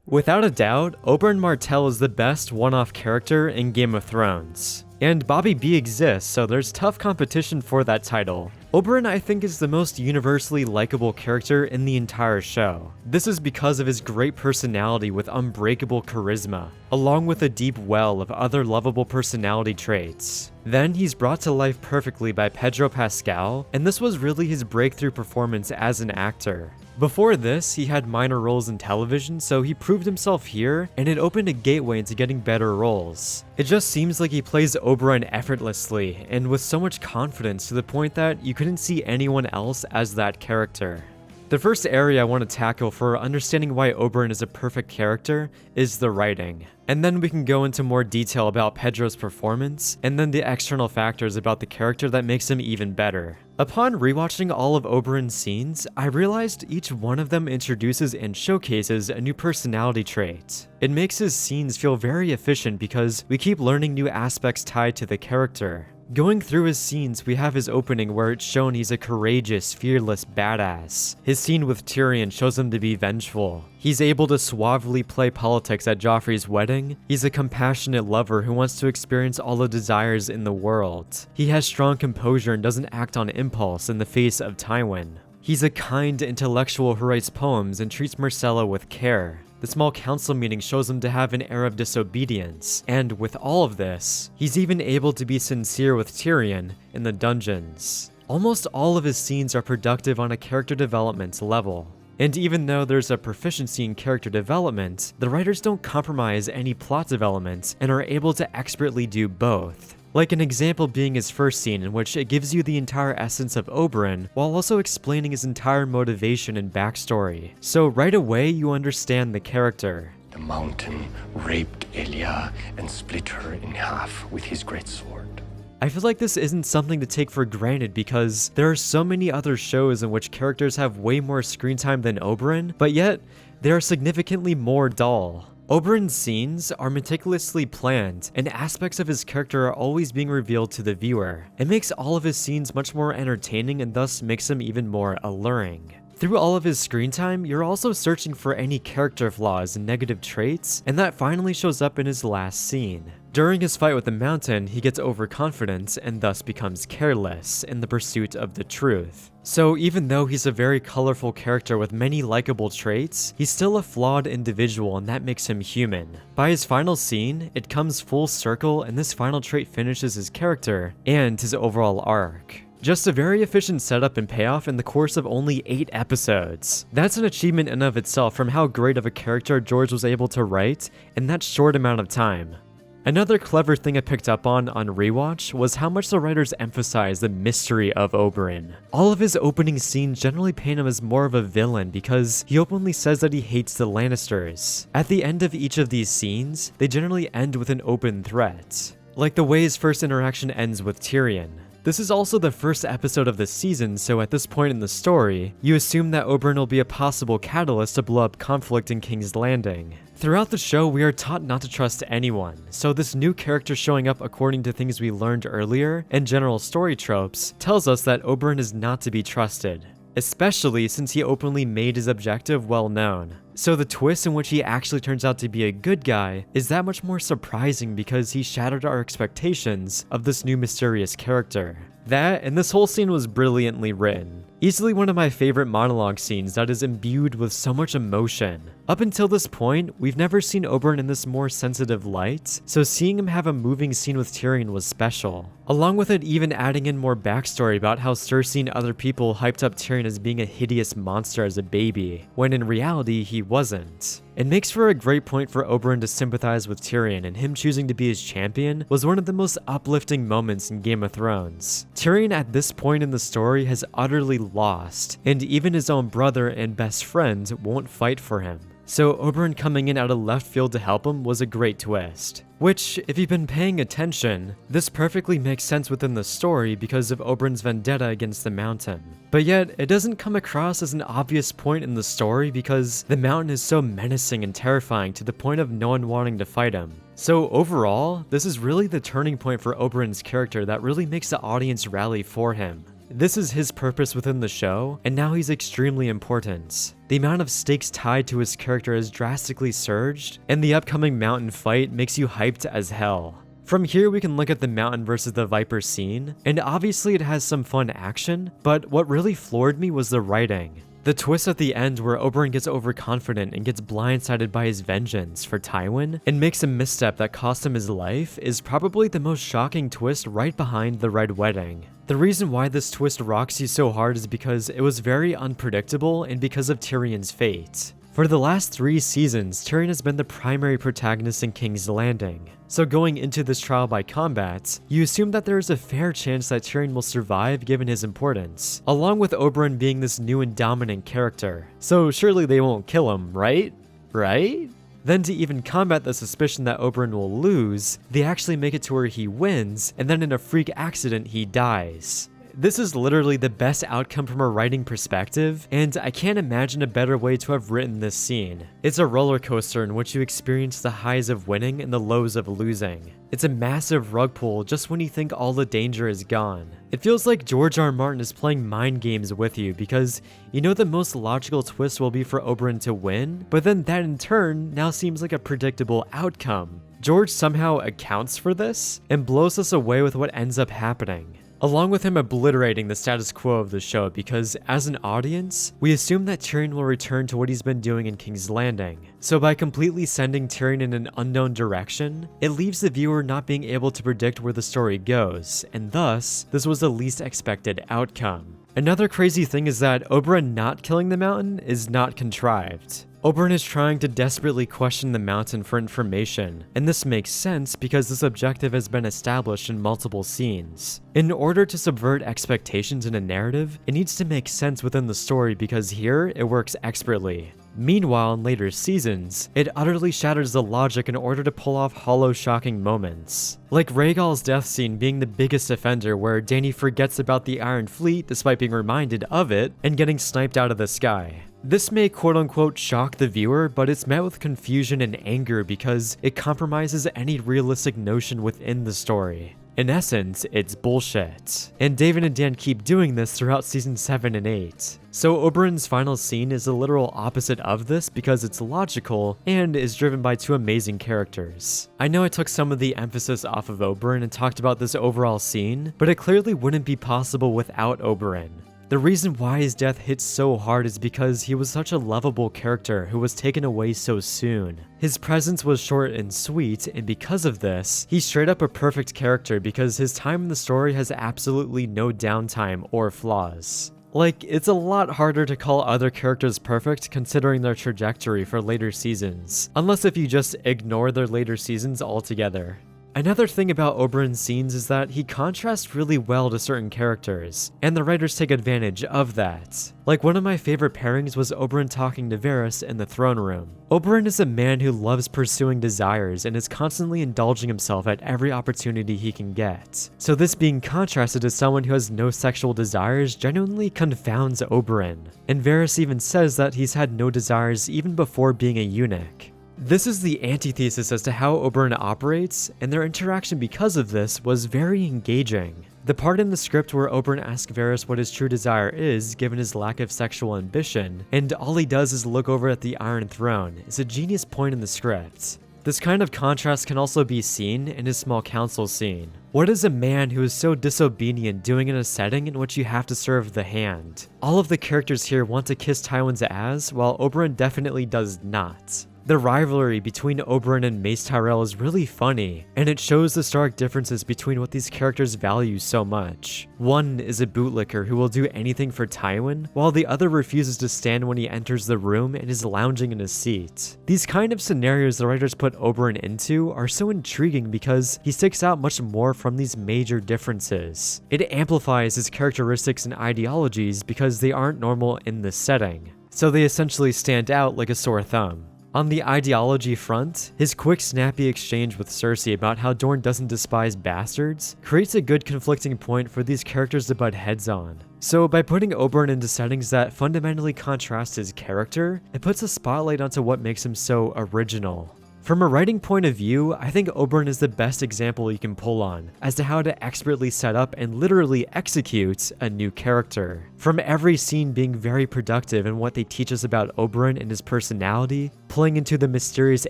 Without a doubt, Oberyn Martell is the best one-off character in Game of Thrones. And Bobby B exists, so there's tough competition for that title. Oberyn, I think, is the most universally likable character in the entire show. This is because of his great personality with unbreakable charisma, along with a deep well of other lovable personality traits. Then he's brought to life perfectly by Pedro Pascal, and this was really his breakthrough performance as an actor. Before this, he had minor roles in television, so he proved himself here, and it opened a gateway into getting better roles. It just seems like he plays Oberyn effortlessly, and with so much confidence to the point that you couldn't see anyone else as that character. The first area I want to tackle for understanding why Oberyn is a perfect character is the writing. And then we can go into more detail about Pedro's performance, and then the external factors about the character that makes him even better. Upon rewatching all of Oberyn's scenes, I realized each one of them introduces and showcases a new personality trait. It makes his scenes feel very efficient because we keep learning new aspects tied to the character. Going through his scenes, we have his opening where it's shown he's a courageous, fearless badass. His scene with Tyrion shows him to be vengeful. He's able to suavely play politics at Joffrey's wedding. He's a compassionate lover who wants to experience all the desires in the world. He has strong composure and doesn't act on impulse in the face of Tywin. He's a kind intellectual who writes poems and treats Myrcella with care. The small council meeting shows him to have an air of disobedience, and with all of this, he's even able to be sincere with Tyrion in the dungeons. Almost all of his scenes are productive on a character development level. And even though there's a proficiency in character development, the writers don't compromise any plot development and are able to expertly do both. Like an example being his first scene, in which it gives you the entire essence of Oberyn while also explaining his entire motivation and backstory. So right away you understand the character. The mountain raped Elia and split her in half with his great sword. I feel like this isn't something to take for granted because there are so many other shows in which characters have way more screen time than Oberyn, but yet they are significantly more dull. Oberyn's scenes are meticulously planned, and aspects of his character are always being revealed to the viewer. It makes all of his scenes much more entertaining and thus makes them even more alluring. Through all of his screen time, you're also searching for any character flaws and negative traits, and that finally shows up in his last scene. During his fight with the Mountain, he gets overconfident and thus becomes careless in the pursuit of the truth. So even though he's a very colorful character with many likable traits, he's still a flawed individual, and that makes him human. By his final scene, it comes full circle, and this final trait finishes his character and his overall arc. Just a very efficient setup and payoff in the course of only 8 episodes. That's an achievement in of itself from how great of a character George was able to write in that short amount of time. Another clever thing I picked up on rewatch was how much the writers emphasize the mystery of Oberyn. All of his opening scenes generally paint him as more of a villain because he openly says that he hates the Lannisters. At the end of each of these scenes, they generally end with an open threat. Like the way his first interaction ends with Tyrion. This is also the first episode of the season, so at this point in the story, you assume that Oberyn will be a possible catalyst to blow up conflict in King's Landing. Throughout the show, we are taught not to trust anyone, so this new character showing up according to things we learned earlier and general story tropes tells us that Oberyn is not to be trusted, especially since he openly made his objective well known. So the twist in which he actually turns out to be a good guy is that much more surprising because he shattered our expectations of this new mysterious character. That and this whole scene was brilliantly written. Easily one of my favorite monologue scenes that is imbued with so much emotion. Up until this point, we've never seen Oberyn in this more sensitive light, so seeing him have a moving scene with Tyrion was special. Along with it even adding in more backstory about how Cersei and other people hyped up Tyrion as being a hideous monster as a baby, when in reality he wasn't. It makes for a great point for Oberyn to sympathize with Tyrion, and him choosing to be his champion was one of the most uplifting moments in Game of Thrones. Tyrion at this point in the story has utterly lost, and even his own brother and best friend won't fight for him. So Oberyn coming in out of left field to help him was a great twist. Which, if you've been paying attention, this perfectly makes sense within the story because of Oberyn's vendetta against the Mountain. But yet, it doesn't come across as an obvious point in the story because the Mountain is so menacing and terrifying to the point of no one wanting to fight him. So overall, this is really the turning point for Oberyn's character that really makes the audience rally for him. This is his purpose within the show, and now he's extremely important. The amount of stakes tied to his character has drastically surged, and the upcoming mountain fight makes you hyped as hell. From here we can look at the mountain versus the viper scene, and obviously it has some fun action, but what really floored me was the writing. The twist at the end where Oberyn gets overconfident and gets blindsided by his vengeance for Tywin and makes a misstep that cost him his life is probably the most shocking twist right behind the Red Wedding. The reason why this twist rocks you so hard is because it was very unpredictable and because of Tyrion's fate. For the last 3 seasons, Tyrion has been the primary protagonist in King's Landing. So going into this trial by combat, you assume that there is a fair chance that Tyrion will survive given his importance, along with Oberyn being this new and dominant character. So surely they won't kill him, right? Right? Then to even combat the suspicion that Oberyn will lose, they actually make it to where he wins, and then in a freak accident he dies. This is literally the best outcome from a writing perspective, and I can't imagine a better way to have written this scene. It's a roller coaster in which you experience the highs of winning and the lows of losing. It's a massive rug pull just when you think all the danger is gone. It feels like George R. R. Martin is playing mind games with you because you know the most logical twist will be for Oberyn to win, but then that in turn now seems like a predictable outcome. George somehow accounts for this and blows us away with what ends up happening, along with him obliterating the status quo of the show because, as an audience, we assume that Tyrion will return to what he's been doing in King's Landing. So by completely sending Tyrion in an unknown direction, it leaves the viewer not being able to predict where the story goes, and thus, this was the least expected outcome. Another crazy thing is that Oberyn not killing the mountain is not contrived. Oberyn is trying to desperately question the mountain for information, and this makes sense because this objective has been established in multiple scenes. In order to subvert expectations in a narrative, it needs to make sense within the story because here, it works expertly. Meanwhile, in later seasons, it utterly shatters the logic in order to pull off hollow, shocking moments. Like Rhaegal's death scene being the biggest offender where Dany forgets about the Iron Fleet despite being reminded of it and getting sniped out of the sky. This may quote-unquote shock the viewer, but it's met with confusion and anger because it compromises any realistic notion within the story. In essence, it's bullshit. And David and Dan keep doing this throughout season 7 and 8. So Oberyn's final scene is the literal opposite of this because it's logical and is driven by 2 amazing characters. I know I took some of the emphasis off of Oberyn and talked about this overall scene, but it clearly wouldn't be possible without Oberyn. The reason why his death hits so hard is because he was such a lovable character who was taken away so soon. His presence was short and sweet, and because of this, he's straight up a perfect character because his time in the story has absolutely no downtime or flaws. Like, it's a lot harder to call other characters perfect considering their trajectory for later seasons, unless if you just ignore their later seasons altogether. Another thing about Oberyn's scenes is that he contrasts really well to certain characters, and the writers take advantage of that. Like, one of my favorite pairings was Oberyn talking to Varys in the throne room. Oberyn is a man who loves pursuing desires and is constantly indulging himself at every opportunity he can get. So this being contrasted to someone who has no sexual desires genuinely confounds Oberyn. And Varys even says that he's had no desires even before being a eunuch. This is the antithesis as to how Oberyn operates, and their interaction because of this was very engaging. The part in the script where Oberyn asks Varys what his true desire is, given his lack of sexual ambition, and all he does is look over at the Iron Throne, is a genius point in the script. This kind of contrast can also be seen in his small council scene. What is a man who is so disobedient doing in a setting in which you have to serve the hand? All of the characters here want to kiss Tywin's ass, while Oberyn definitely does not. The rivalry between Oberyn and Mace Tyrell is really funny, and it shows the stark differences between what these characters value so much. One is a bootlicker who will do anything for Tywin, while the other refuses to stand when he enters the room and is lounging in his seat. These kind of scenarios the writers put Oberyn into are so intriguing because he sticks out much more from these major differences. It amplifies his characteristics and ideologies because they aren't normal in this setting, so they essentially stand out like a sore thumb. On the ideology front, his quick snappy exchange with Cersei about how Dorne doesn't despise bastards creates a good conflicting point for these characters to butt heads on. So by putting Oberyn into settings that fundamentally contrast his character, it puts a spotlight onto what makes him so original. From a writing point of view, I think Oberyn is the best example you can pull on as to how to expertly set up and literally execute a new character. From every scene being very productive in what they teach us about Oberyn and his personality, pulling into the mysterious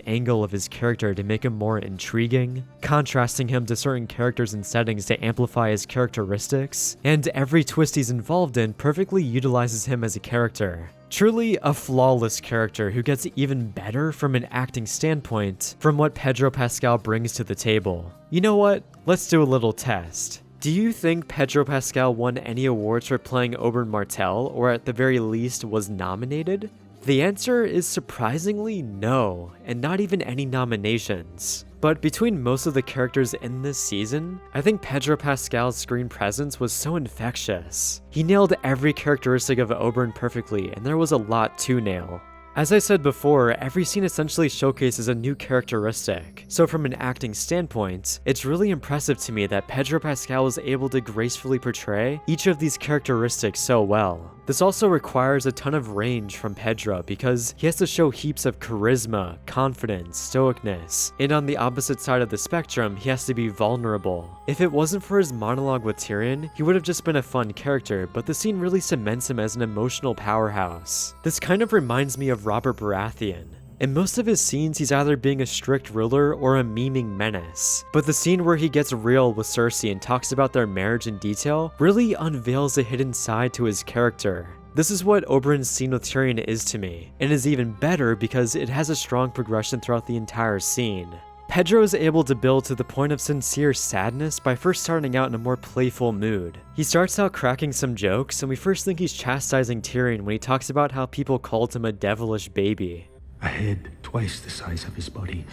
angle of his character to make him more intriguing, contrasting him to certain characters and settings to amplify his characteristics, and every twist he's involved in perfectly utilizes him as a character. Truly a flawless character who gets even better from an acting standpoint from what Pedro Pascal brings to the table. You know what? Let's do a little test. Do you think Pedro Pascal won any awards for playing Oberyn Martell, or at the very least was nominated? The answer is surprisingly no, and not even any nominations. But between most of the characters in this season, I think Pedro Pascal's screen presence was so infectious. He nailed every characteristic of Oberyn perfectly, and there was a lot to nail. As I said before, every scene essentially showcases a new characteristic, so from an acting standpoint, it's really impressive to me that Pedro Pascal was able to gracefully portray each of these characteristics so well. This also requires a ton of range from Pedro because he has to show heaps of charisma, confidence, stoicness, and on the opposite side of the spectrum, he has to be vulnerable. If it wasn't for his monologue with Tyrion, he would have just been a fun character, but the scene really cements him as an emotional powerhouse. This kind of reminds me of Robert Baratheon. In most of his scenes, he's either being a strict ruler or a memeing menace. But the scene where he gets real with Cersei and talks about their marriage in detail really unveils a hidden side to his character. This is what Oberyn's scene with Tyrion is to me, and is even better because it has a strong progression throughout the entire scene. Pedro is able to build to the point of sincere sadness by first starting out in a more playful mood. He starts out cracking some jokes, and we first think he's chastising Tyrion when he talks about how people called him a devilish baby. A head twice the size of his body,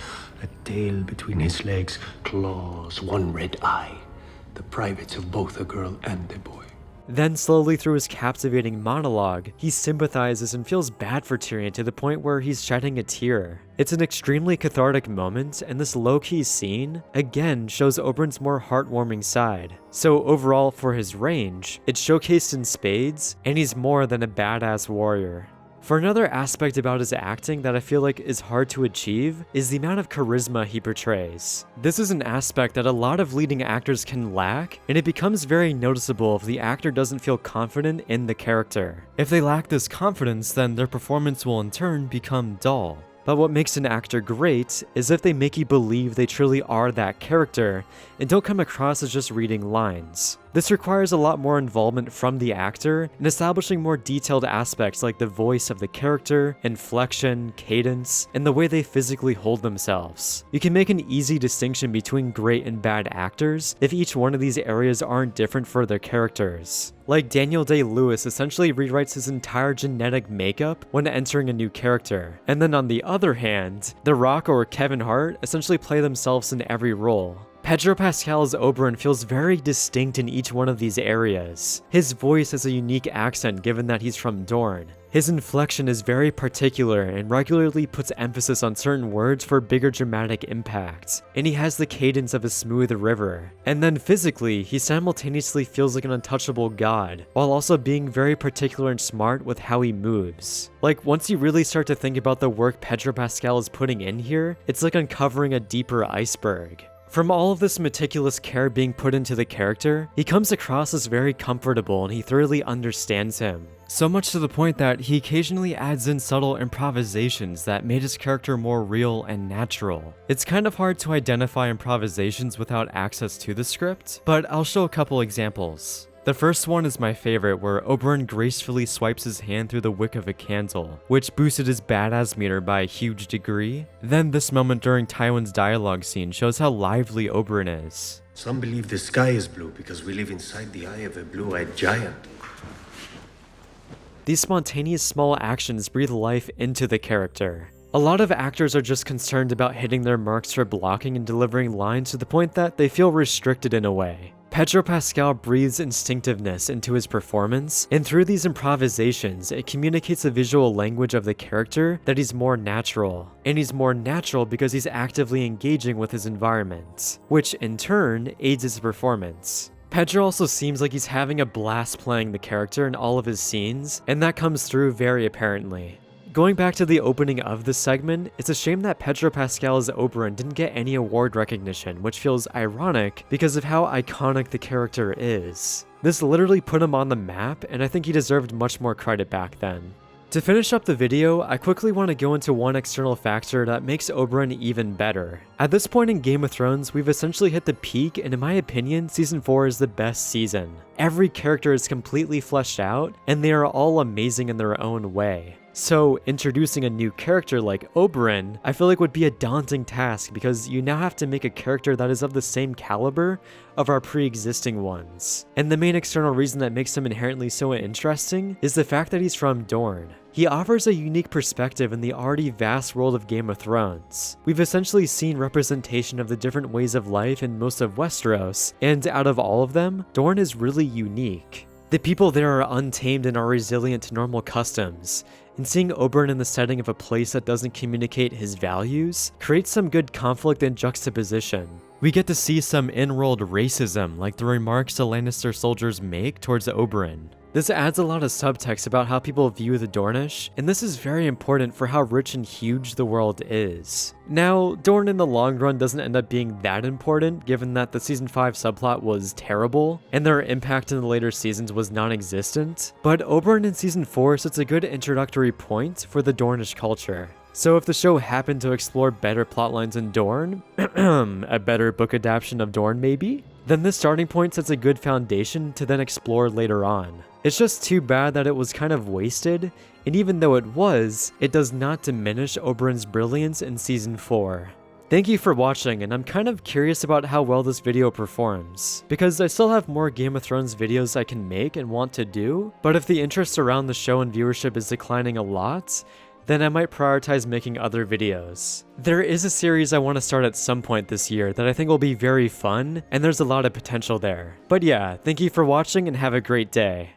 a tail between his legs, claws, one red eye. The privates of both a girl and a boy. Then slowly through his captivating monologue, he sympathizes and feels bad for Tyrion to the point where he's shedding a tear. It's an extremely cathartic moment, and this low-key scene, again, shows Oberyn's more heartwarming side. So overall, for his range, it's showcased in spades, and he's more than a badass warrior. For another aspect about his acting that I feel like is hard to achieve is the amount of charisma he portrays. This is an aspect that a lot of leading actors can lack, and it becomes very noticeable if the actor doesn't feel confident in the character. If they lack this confidence, then their performance will in turn become dull. But what makes an actor great is if they make you believe they truly are that character and don't come across as just reading lines. This requires a lot more involvement from the actor in establishing more detailed aspects like the voice of the character, inflection, cadence, and the way they physically hold themselves. You can make an easy distinction between great and bad actors if each one of these areas aren't different for their characters. Like Daniel Day-Lewis essentially rewrites his entire genetic makeup when entering a new character. And then on the other hand, The Rock or Kevin Hart essentially play themselves in every role. Pedro Pascal's Oberyn feels very distinct in each one of these areas. His voice has a unique accent given that he's from Dorne. His inflection is very particular and regularly puts emphasis on certain words for bigger dramatic impact, and he has the cadence of a smooth river. And then physically, he simultaneously feels like an untouchable god, while also being very particular and smart with how he moves. Like, once you really start to think about the work Pedro Pascal is putting in here, it's like uncovering a deeper iceberg. From all of this meticulous care being put into the character, he comes across as very comfortable and he thoroughly understands him. So much to the point that he occasionally adds in subtle improvisations that made his character more real and natural. It's kind of hard to identify improvisations without access to the script, but I'll show a couple examples. The first one is my favorite, where Oberyn gracefully swipes his hand through the wick of a candle, which boosted his badass meter by a huge degree. Then this moment during Tywin's dialogue scene shows how lively Oberyn is. Some believe the sky is blue because we live inside the eye of a blue-eyed giant. These spontaneous small actions breathe life into the character. A lot of actors are just concerned about hitting their marks for blocking and delivering lines to the point that they feel restricted in a way. Pedro Pascal breathes instinctiveness into his performance, and through these improvisations, it communicates a visual language of the character that he's more natural. And he's more natural because he's actively engaging with his environment, which in turn aids his performance. Pedro also seems like he's having a blast playing the character in all of his scenes, and that comes through very apparently. Going back to the opening of this segment, it's a shame that Pedro Pascal's Oberyn didn't get any award recognition, which feels ironic because of how iconic the character is. This literally put him on the map, and I think he deserved much more credit back then. To finish up the video, I quickly want to go into one external factor that makes Oberyn even better. At this point in Game of Thrones, we've essentially hit the peak, and in my opinion, Season 4 is the best season. Every character is completely fleshed out, and they are all amazing in their own way. So, introducing a new character like Oberyn, I feel like would be a daunting task because you now have to make a character that is of the same caliber of our pre-existing ones. And the main external reason that makes him inherently so interesting is the fact that he's from Dorne. He offers a unique perspective in the already vast world of Game of Thrones. We've essentially seen representation of the different ways of life in most of Westeros, and out of all of them, Dorne is really unique. The people there are untamed and are resilient to normal customs, and seeing Oberyn in the setting of a place that doesn't communicate his values creates some good conflict and juxtaposition. We get to see some in-world racism, like the remarks the Lannister soldiers make towards Oberyn. This adds a lot of subtext about how people view the Dornish, and this is very important for how rich and huge the world is. Now, Dorne in the long run doesn't end up being that important, given that the Season 5 subplot was terrible, and their impact in the later seasons was non-existent, but Oberyn in Season 4 sets a good introductory point for the Dornish culture. So if the show happened to explore better plotlines in Dorne, a better book adaptation of Dorne maybe, then this starting point sets a good foundation to then explore later on. It's just too bad that it was kind of wasted, and even though it was, it does not diminish Oberyn's brilliance in Season 4. Thank you for watching, and I'm kind of curious about how well this video performs, because I still have more Game of Thrones videos I can make and want to do, but if the interest around the show and viewership is declining a lot, then I might prioritize making other videos. There is a series I want to start at some point this year that I think will be very fun, and there's a lot of potential there. But yeah, thank you for watching and have a great day.